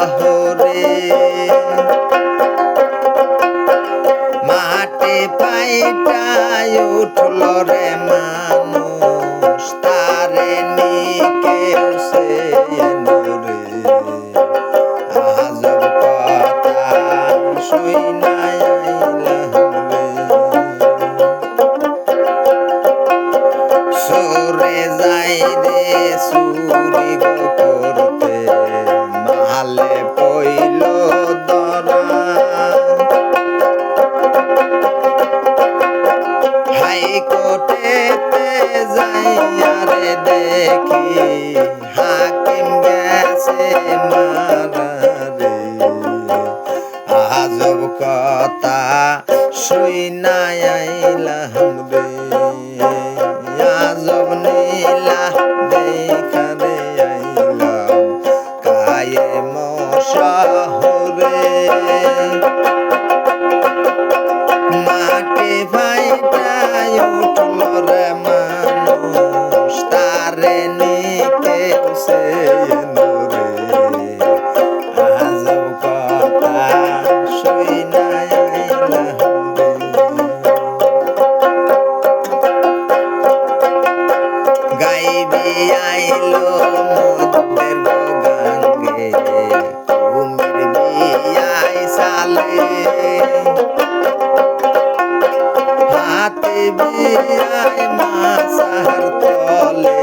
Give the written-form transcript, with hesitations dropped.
শহরে মাটি পাইটাই উঠল রে মানুষ তারে নিকেও সে রে আজব কথা শুই নাই সরে যাই রে চুরি গো করতে মালে পইল দরা হাইকোর্টেতে যাইয়া রে দেখি হাকিম গেছে মারা রে আজব কথা শুই নাই আইলাম রে আজব নীলা দেখা রে আইলাম কায়ে শহরে মাটি ভাইটাই উঠল রে মানুষ তারে নিকেও সে রে আজব কথা শুই নাই আইলাম গাইবি আইলো মধ্যের গাঙ্গে কুমির বিয়াই সালে হাতে বিয়াই মাসার তলে